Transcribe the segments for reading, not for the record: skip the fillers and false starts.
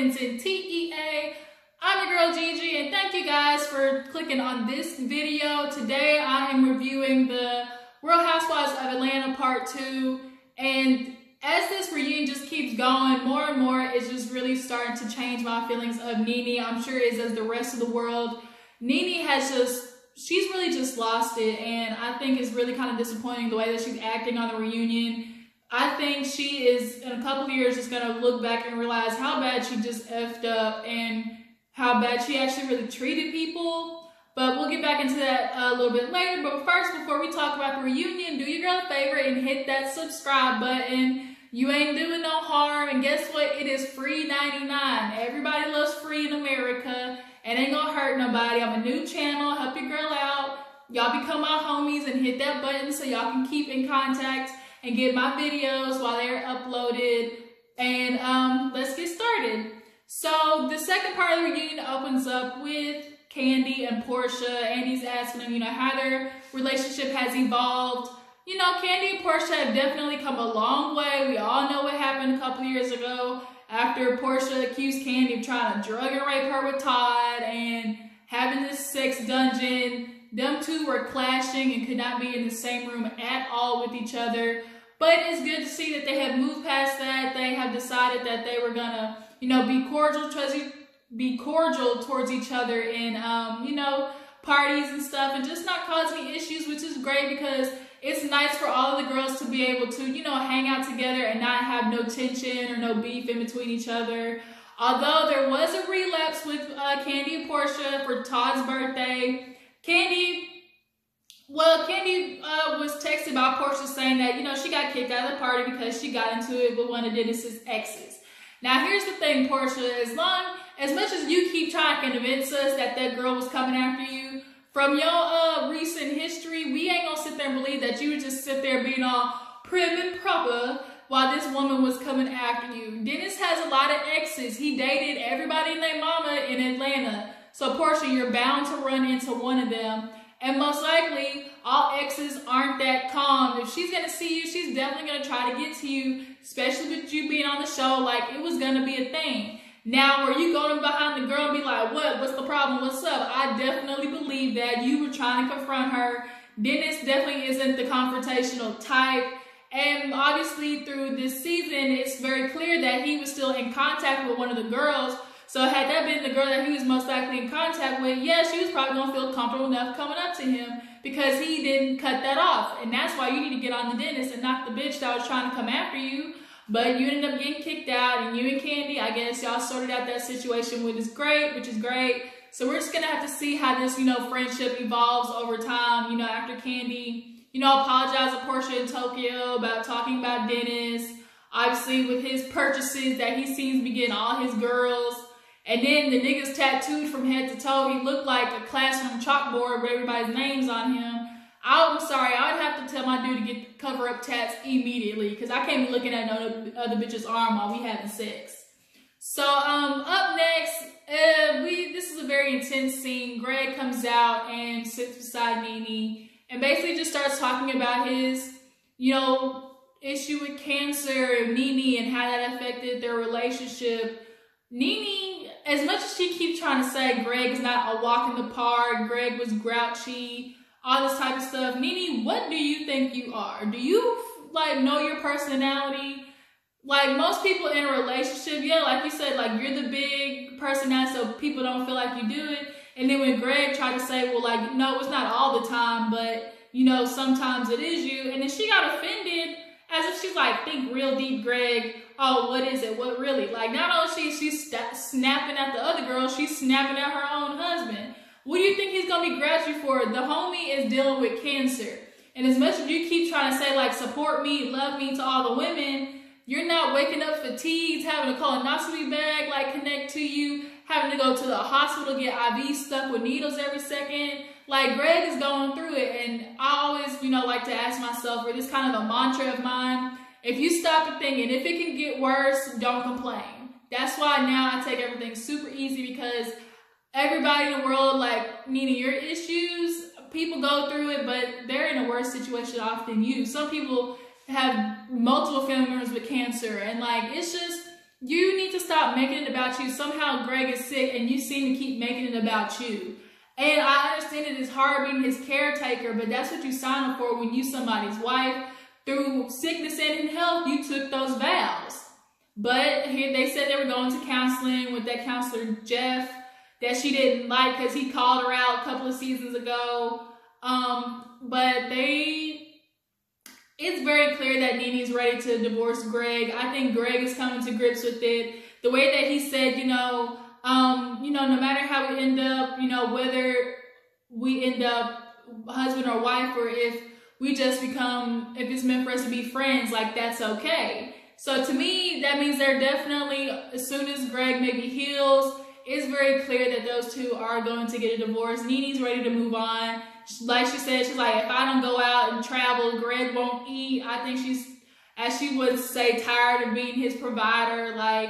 ends in TEA. I'm your girl Gigi, and thank you guys for clicking on this video. Today I am reviewing the Real Housewives of Atlanta Part 2, and as this reunion just keeps going, more and more it's just really starting to change my feelings of Nene. I'm sure it is as the rest of the world. Nene has she's really just lost it, and I think it's really kind of disappointing the way that she's acting on the reunion. I think she is, in a couple of years, just going to look back and realize how bad she just effed up and how bad she actually really treated people. But we'll get back into that a little bit later. But first, before we talk about the reunion, do your girl a favor and hit that subscribe button. You ain't doing no harm. And guess what? It is free 99. Everybody loves free in America. It ain't gonna hurt nobody. I'm a new channel. Help your girl out. Y'all become my homies and hit that button so y'all can keep in contact and get my videos while they're uploaded. And let's get started. So the second part of the reunion opens up with Kandi and Porsha, and he's asking them, how their relationship has evolved. Kandi and Porsha have definitely come a long way. We all know what happened a couple years ago after Porsha accused Kandi of trying to drug and rape her with Todd and having this sex dungeon. Them two were clashing and could not be in the same room at all with each other. But it's good to see that they have moved past that. They have decided that they were gonna, be cordial towards each other in, parties and stuff, and just not cause any issues, which is great because it's nice for all of the girls to be able to, hang out together and not have no tension or no beef in between each other. Although there was a relapse with Kandi and Porsha for Todd's birthday. Kandi was texted by Porsha saying that, she got kicked out of the party because she got into it with one of Dennis's exes. Now, here's the thing, Porsha. As much as you keep trying to convince us that that girl was coming after you, from your recent history, we ain't gonna sit there and believe that you would just sit there being all prim and proper while this woman was coming after you. Dennis has a lot of exes. He dated everybody and their mama in Atlanta. So, Porsha, you're bound to run into one of them. And most likely, all exes aren't that calm. If she's gonna see you, she's definitely gonna try to get to you, especially with you being on the show, like it was gonna be a thing. Now, were you going behind the girl and be like, what's the problem, what's up? I definitely believe that you were trying to confront her. Dennis definitely isn't the confrontational type. And obviously through this season, it's very clear that he was still in contact with one of the girls. So had that been the girl that he was most likely in contact with, yeah, she was probably going to feel comfortable enough coming up to him because he didn't cut that off. And that's why you need to get on the Dennis and not the bitch that was trying to come after you. But you ended up getting kicked out, and you and Kandi, I guess y'all sorted out that situation, which is great. So we're just going to have to see how this, friendship evolves over time, after Kandi, apologized to Porsha in Tokyo about talking about Dennis, obviously with his purchases that he seems to be getting all his girls. And then the niggas tattooed from head to toe. He looked like a classroom chalkboard with everybody's names on him. I'm sorry, I would have to tell my dude to get cover-up tats immediately because I can't be looking at no other bitch's arm while we having sex. So, up next, this is a very intense scene. Greg comes out and sits beside Nene and basically just starts talking about his, issue with cancer, Nene, and how that affected their relationship. Nene, as much as she keeps trying to say Greg is not a walk in the park, Greg was grouchy, all this type of stuff. Nene, what do you think you are? Do you, know your personality? Like, most people in a relationship, yeah, like you said, you're the big personality so people don't feel like you do it. And then when Greg tried to say, well, no, it's not all the time, but, sometimes it is you. And then she got offended as if she's like, think real deep, Greg. Oh, what is it? What really? Not only she's snapping at the other girl, she's snapping at her own husband. What do you think he's going to be grouchy for? The homie is dealing with cancer. And as much as you keep trying to say, support me, love me to all the women, you're not waking up fatigued, having a colonoscopy bag, connect to you, having to go to the hospital, get IV stuck with needles every second. Greg is going through it. And I always, like to ask myself, or this kind of a mantra of mine, if you stop and think, and if it can get worse, don't complain. That's why now I take everything super easy because everybody in the world, Nene, your issues, people go through it, but they're in a worse situation often than you. Some people have multiple family members with cancer, and it's just, you need to stop making it about you. Somehow Greg is sick and you seem to keep making it about you. And I understand it is hard being his caretaker, but that's what you sign up for when you somebody's wife. Through sickness and in health, you took those vows. But here they said they were going to counseling with that counselor, Jeff, that she didn't like because he called her out a couple of seasons ago. But it's very clear that Nene's ready to divorce Greg. I think Greg is coming to grips with it. The way that he said, no matter how we end up, whether we end up husband or wife, or if we just become, if it's meant for us to be friends, like that's okay. So to me, that means they're definitely, as soon as Greg maybe heals, it's very clear that those two are going to get a divorce. Nene's ready to move on. Like she said, she's like, if I don't go out and travel, Greg won't eat. I think she's, as she would say, tired of being his provider. Like,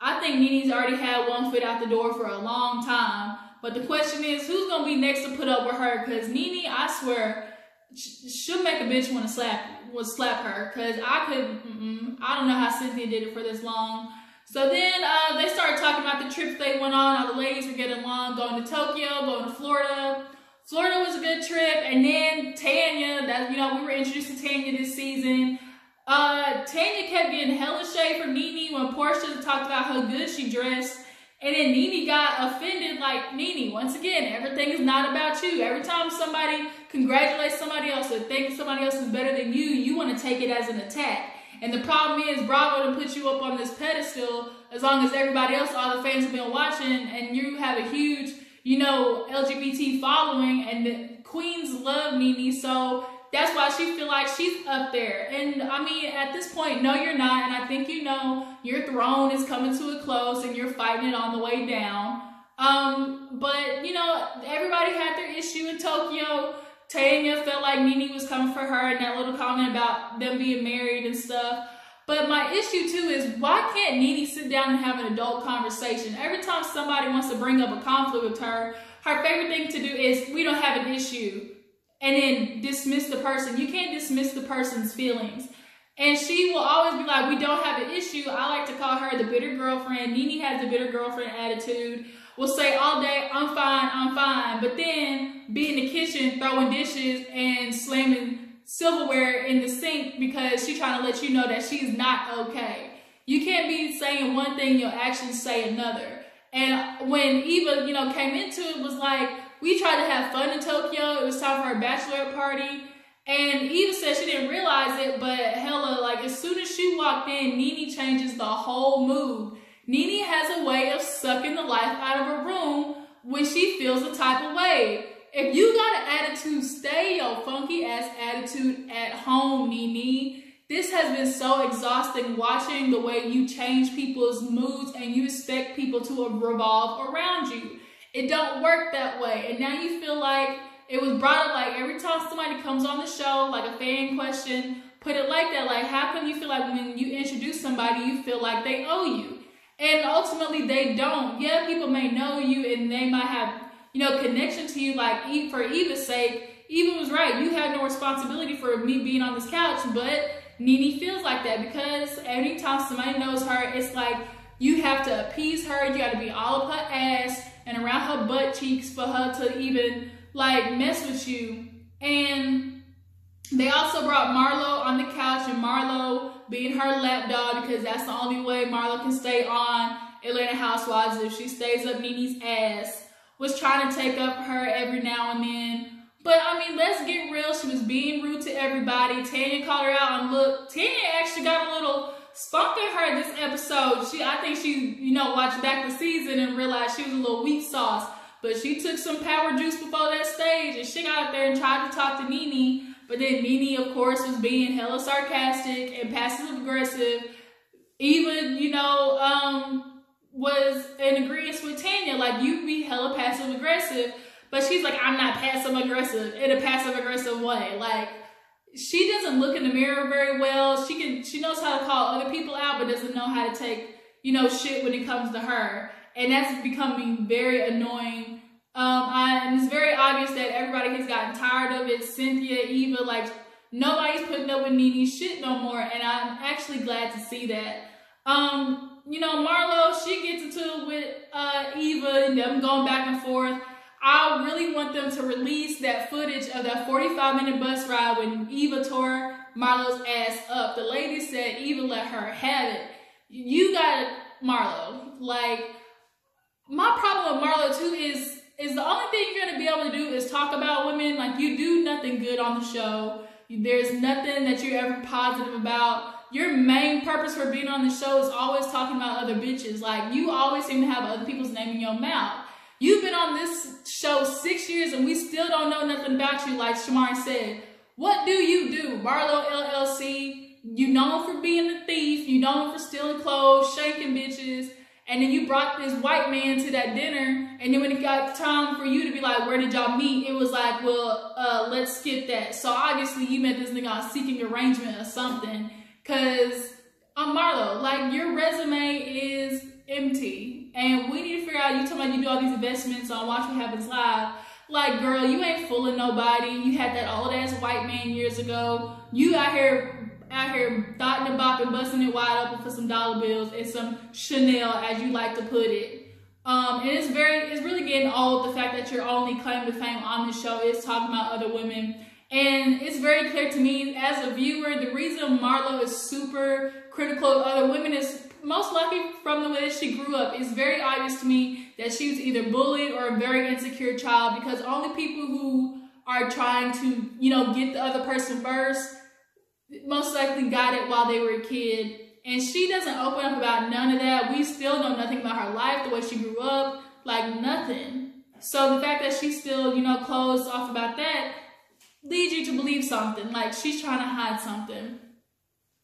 I think Nene's already had one foot out the door for a long time. But the question is, who's going to be next to put up with her? Because Nene, I swear, she'll make a bitch want to slap her. Because I don't know how Cynthia did it for this long. So then they started talking about the trips they went on. All the ladies were getting along, going to Tokyo, going to Florida. Florida was a good trip. And then Tanya, we were introduced to Tanya this season. Tanya kept getting hella shade from Nene when Porsha talked about how good she dressed. And then Nene got offended, like, Nene, once again, everything is not about you. Every time somebody congratulates somebody else or thinks somebody else is better than you, you want to take it as an attack. And the problem is, Bravo to put you up on this pedestal as long as everybody else, all the fans have been watching, and you have a huge, LGBT following, and the queens love Nene, so that's why she feel like she's up there. And I mean, at this point, no, you're not. And I think your throne is coming to a close and you're fighting it on the way down. But everybody had their issue in Tokyo. Tanya felt like Nene was coming for her and that little comment about them being married and stuff. But my issue too is, why can't Nene sit down and have an adult conversation? Every time somebody wants to bring up a conflict with her, her favorite thing to do is, we don't have an issue. And then dismiss the person. You can't dismiss the person's feelings. And she will always be like, we don't have an issue. I like to call her the bitter girlfriend. Nene has the bitter girlfriend attitude. Will say all day, I'm fine, I'm fine. But then be in the kitchen throwing dishes and slamming silverware in the sink because she's trying to let you know that she's not okay. You can't be saying one thing, your actions say another. And when Eva, came into it, was like, we tried to have fun in Tokyo. It was time for her bachelorette party. And Eva said she didn't realize it, but hella, like, as soon as she walked in, Nene changes the whole mood. Nene has a way of sucking the life out of a room when she feels a type of way. If you got an attitude, stay your funky ass attitude at home, Nene. This has been so exhausting watching the way you change people's moods and you expect people to revolve around you. It don't work that way. And now you feel like it was brought up, like every time somebody comes on the show, like a fan question, put it like that. Like, how come you feel like when you introduce somebody, you feel like they owe you? And ultimately they don't. Yeah, people may know you and they might have, connection to you. Like, for Eva's sake, Eva was right. You have no responsibility for me being on this couch, but Nene feels like that because anytime somebody knows her, it's like you have to appease her. You got to be all up her ass and around her butt cheeks for her to even like mess with you. And they also brought Marlo on the couch, and Marlo being her lapdog because that's the only way Marlo can stay on Atlanta Housewives, if she stays up Nene's ass, was trying to take up her every now and then. But I mean, let's get real. She was being rude to everybody. Tanya called her out, and look, Tanya actually got a little spunk in her this episode. I think she, watched back the season and realized she was a little weak sauce. But she took some power juice before that stage, and she got up there and tried to talk to Nene. But then Nene, of course, was being hella sarcastic and passive aggressive. Even, was in agreement with Tanya, like, you be hella passive aggressive. But she's like, I'm not passive aggressive in a passive aggressive way. Like, she doesn't look in the mirror very well. She knows how to call other people out, but doesn't know how to take, shit when it comes to her. And that's becoming very annoying. And it's very obvious that everybody has gotten tired of it. Cynthia, Eva, like, nobody's putting up with Nene's shit no more. And I'm actually glad to see that. you know, Marlo, she gets into it with Eva and them going back and forth. I really want them to release that footage of that 45-minute bus ride when Eva tore Marlo's ass up. The lady said Eva let her have it. You got it, Marlo. Like, my problem with Marlo too is the only thing you're gonna be able to do is talk about women. Like, you do nothing good on the show. There's nothing that you're ever positive about. Your main purpose for being on the show is always talking about other bitches. Like, you always seem to have other people's name in your mouth. You've been on this show 6 years and we still don't know nothing about you, like Shamari said. What do you do? Marlo LLC, you known for being a thief, you known for stealing clothes, shaking bitches, and then you brought this white man to that dinner, and then when it got time for you to be like, where did y'all meet? It was like, well, let's skip that. So obviously you met this nigga on seeking arrangement or something, because Marlo, like, your resume is empty. And we need to figure out, you talking about you do all these investments on Watch What Happens Live. Like, girl, you ain't fooling nobody. You had that old ass white man years ago. You out here thotting and bopping, busting it wide open for some dollar bills and some Chanel, as you like to put it. And it's really getting old, the fact that your only claim to fame on the show is talking about other women. And it's very clear to me as a viewer, the reason Marlo is super critical of other women is most likely from the way that she grew up. It's very obvious to me that she was either bullied or a very insecure child, because only people who are trying to, you know, get the other person first most likely got it while they were a kid. And she doesn't open up about none of that. We still know nothing about her life, the way she grew up, like nothing. So the fact that she's still, you know, closed off about that leads you to believe something, like she's trying to hide something.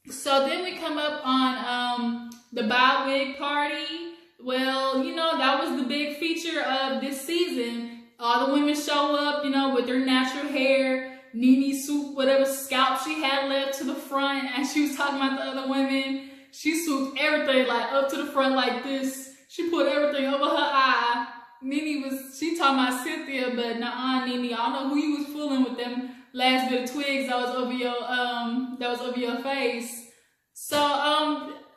So then we come up on the Byways Party. Well, you know, that was the big feature of this season. All the women show up, you know, with their natural hair, Nene swooped whatever scalp she had left to the front, and she was talking about the other women. She swooped everything like up to the front like this. She put everything over her eye. She talking about Cynthia, but nah, Nene, I don't know who you was fooling with them last bit of twigs that was over your face. So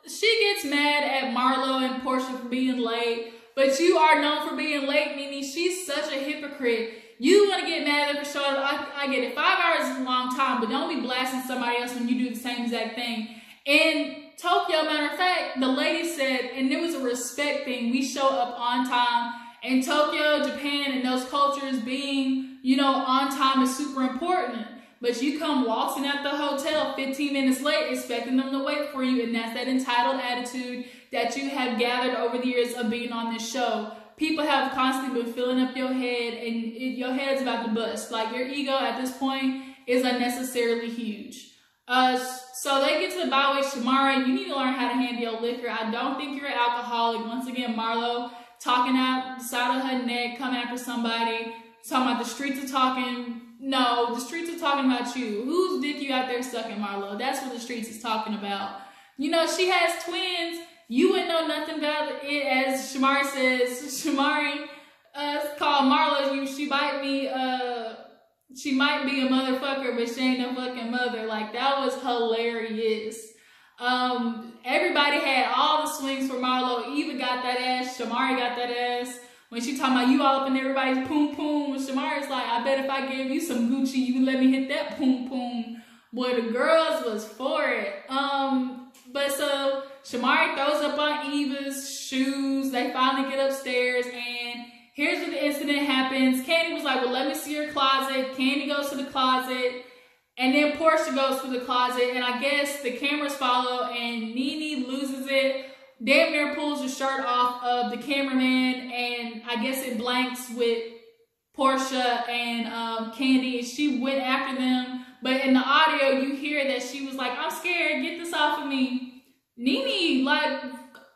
she gets mad at Marlo and Porsha for being late, but you are known for being late, Nene. She's such a hypocrite. You want to get mad at her for showing up. I get it. 5 hours is a long time, but don't be blasting somebody else when you do the same exact thing. In Tokyo, matter of fact, the lady said, and it was a respect thing, we show up on time. In Tokyo, Japan, and those cultures, being, you know, on time is super important. But you come waltzing at the hotel 15 minutes late, expecting them to wait for you, and that's that entitled attitude that you have gathered over the years of being on this show. People have constantly been filling up your head, and your head's about to bust. Like, your ego at this point is unnecessarily huge. So they get to the Byways. Shamari, you need to learn how to handle your liquor. I don't think you're an alcoholic. Once again, Marlo talking out the side of her neck, coming after somebody, talking about the streets are talking. No, the streets are talking about you. Whose dick you out there sucking, Marlo? That's what the streets is talking about. You know, she has twins. You wouldn't know nothing about it, as Shamari says. Shamari called Marlo, she might be a motherfucker, but she ain't no fucking mother. Like, that was hilarious. Everybody had all the swings for Marlo. Eva got that ass. Shamari got that ass. When she talking about you all up in everybody's poom poom, and Shamari's like, I bet if I gave you some Gucci, you would let me hit that poom poom. Boy, the girls was for it. But so Shamari throws up on Eva's shoes. They finally get upstairs, and here's where the incident happens. Kandi was like, well, let me see your closet. Kandi goes to the closet, and then Porsha goes to the closet, and I guess the cameras follow, and Nene loses it. Damn near pulls the shirt off of the cameraman, and I guess it blanks with Porsha and Kandi, and she went after them. But in the audio, you hear that she was like, I'm scared, get this off of me. Nene, like,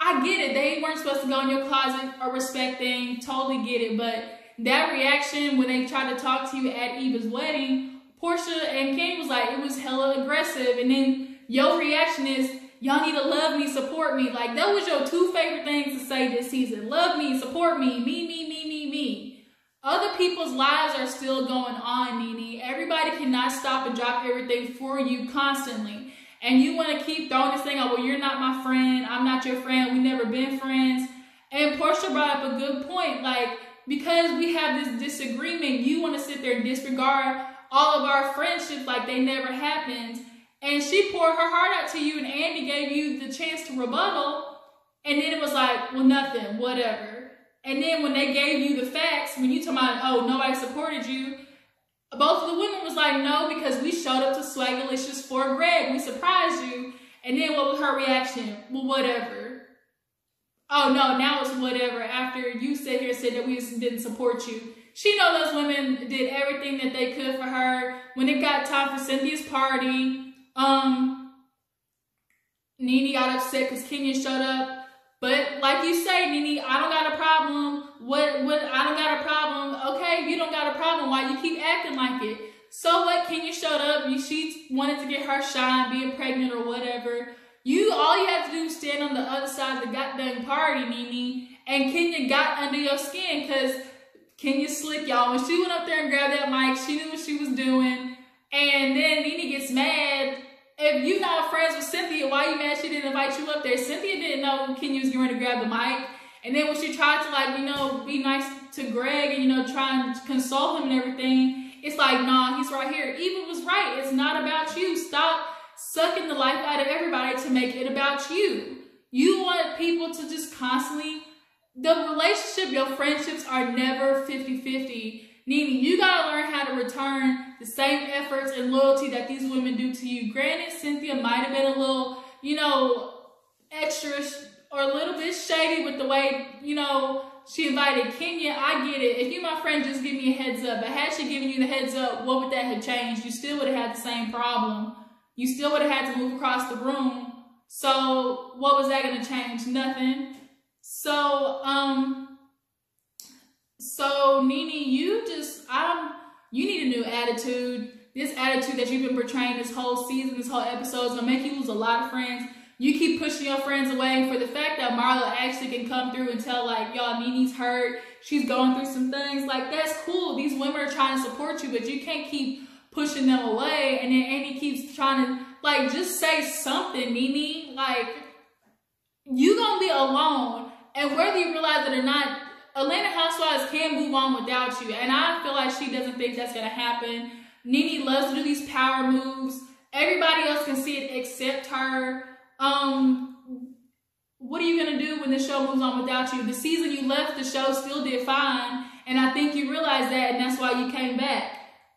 I get it. They weren't supposed to go in your closet, a respect thing, totally get it. But that reaction when they tried to talk to you at Eva's wedding, Porsha and Kandi was like, it was hella aggressive. And then your reaction is, y'all need to love me, support me. Like, that was your two favorite things to say this season. Love me, support me, me. Other people's lives are still going on, Nene. Everybody cannot stop and drop everything for you constantly. and you want to keep throwing this thing out, well, you're not my friend, I'm not your friend, we never been friends. And Porsha brought up a good point, like, because we have this disagreement, you want to sit there and disregard all of our friendships like they never happened. And she poured her heart out to you, and Andy gave you the chance to rebuttal, and then it was like, well, nothing, whatever. And then when they gave you the facts, when you talking about, oh, nobody supported you, both of the women was like, no, because we showed up to Swagalicious for Greg. We surprised you. And then what was her reaction? Well, whatever. Oh, no, now it's whatever. After you sit here and said that we didn't support you. She knows those women did everything that they could for her. When it got time for Cynthia's party, Nene got upset because Kenya showed up. But like you say, Nene, I don't got a problem. I don't got a problem. Okay, you don't got a problem. Why you keep acting like it? So what? Kenya showed up. She wanted to get her shine, being pregnant or whatever. All you have to do is stand on the other side of the goddamn party, Nene. And Kenya got under your skin because Kenya's slick, y'all. When she went up there and grabbed that mic, she knew what she was doing. And then Nene gets mad. If you're not friends with Cynthia, why you mad she didn't invite you up there? Cynthia didn't know Kenya was going to grab the mic. And then when she tried to, like, you know, be nice to Greg and, you know, try and console him and everything, it's like, nah, he's right here. Eva was right. It's not about you. Stop sucking the life out of everybody to make it about you. You want people to just constantly, the relationship, your friendships are never 50-50. Nene, you gotta learn how to return the same efforts and loyalty that these women do to you. Granted, Cynthia might have been a little, you know, extra or a little bit shady with the way, you know, she invited Kenya. I get it. If you my friend, just give me a heads up. But had she given you the heads up, what would that have changed? You still would have had the same problem. You still would have had to move across the room. So what was that gonna change? Nothing. So Nene, you need a new attitude. This attitude that you've been portraying this whole season, this whole episode, is gonna make you lose a lot of friends. You keep pushing your friends away for the fact that Marla actually can come through and tell, like, y'all, Nene's hurt. She's going through some things. Like, that's cool. These women are trying to support you, but you can't keep pushing them away. And then Andy keeps trying to, like, just say something, Nene. Like, you gonna be alone. And whether you realize it or not, Atlanta Housewives can move on without you. And I feel like she doesn't think that's going to happen. Nene loves to do these power moves. Everybody else can see it except her. What are you going to do when the show moves on without you? The season you left, the show still did fine. And I think you realized that, and that's why you came back.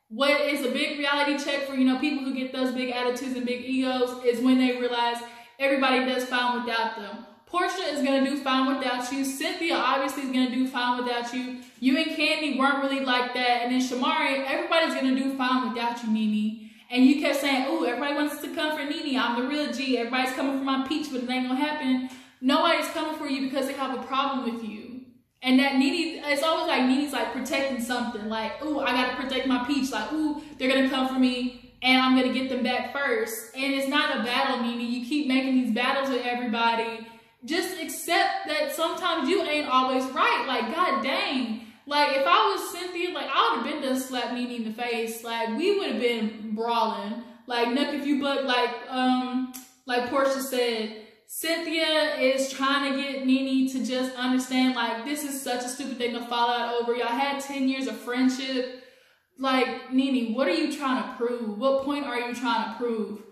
What is a big reality check for, you know, people who get those big attitudes and big egos is when they realize everybody does fine without them. Porsha is going to do fine without you. Cynthia obviously is going to do fine without you. You and Kandi weren't really like that. And then Shamari, everybody's going to do fine without you, Nene. And you kept saying, ooh, everybody wants to come for Nene. I'm the real G. Everybody's coming for my peach, but it ain't going to happen. Nobody's coming for you because they have a problem with you. And that Nene, it's always like Nene's like protecting something. Like, ooh, I got to protect my peach. Like, ooh, they're going to come for me and I'm going to get them back first. And it's not a battle, Nene. You keep making these battles with everybody. Just accept that sometimes you ain't always right. Like, god dang. Like, if I was Cynthia, like, I would have been done slapped Nene in the face. Like, we would have been brawling. Like, Nook, if you buck, like Porsha said, Cynthia is trying to get Nene to just understand, like, this is such a stupid thing to fall out over. Y'all had 10 years of friendship. Like, Nene, what are you trying to prove? What point are you trying to prove?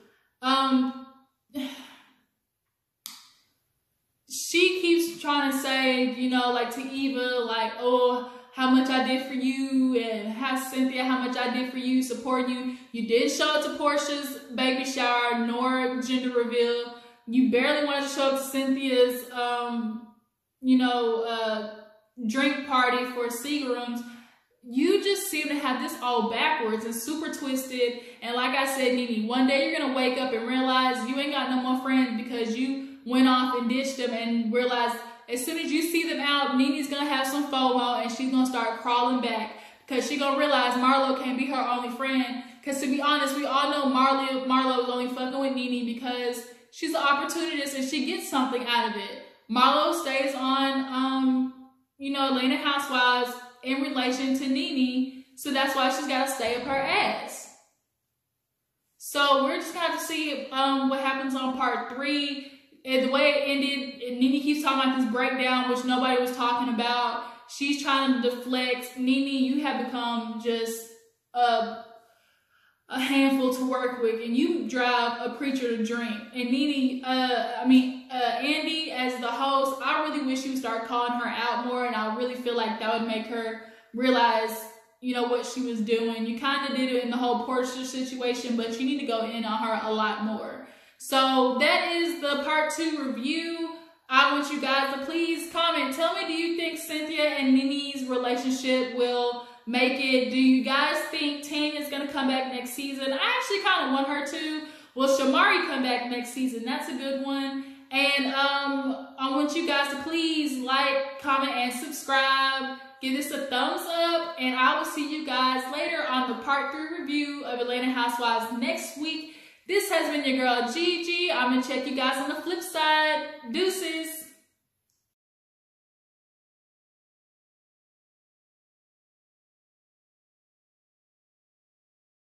She keeps trying to say, you know, like to Eva, like, oh, how much I did for you, and Cynthia, how much I did for you, support you. You did show up to Porsha's baby shower, nor gender reveal. You barely wanted to show up to Cynthia's, drink party for Seagram's. You just seem to have this all backwards and super twisted. And like I said, Nene, one day you're going to wake up and realize you ain't got no more friends because you went off and ditched them, and realize as soon as you see them out, Nene's going to have some FOMO and she's going to start crawling back because she's going to realize Marlo can't be her only friend. Because to be honest, we all know Marlo is only fucking with Nene because she's an opportunist and she gets something out of it. Marlo stays on, Atlanta Housewives in relation to Nene, so that's why she's got to stay up her ass. So we're just gonna have to see what happens on part 3. And the way it ended, Nene keeps talking about this breakdown, which nobody was talking about. She's trying to deflect. Nene, you have become just a handful to work with, and you drive a preacher to drink. And Nene, Andy, as the host, I really wish you would start calling her out more, and I really feel like that would make her realize, you know, what she was doing. You kind of did it in the whole Porsha situation, but you need to go in on her a lot more. So that is the part 2 review. I want you guys to please comment. Tell me, do you think Cynthia and Nene's relationship will make it? Do you guys think Tanya's going to come back next season? I actually kind of want her to. Will Shamari come back next season? That's a good one. And I want you guys to please like, comment, and subscribe. Give this a thumbs up. And I will see you guys later on the part 3 review of Atlanta Housewives next week. This has been your girl, Gigi. I'm going to check you guys on the flip side. Deuces.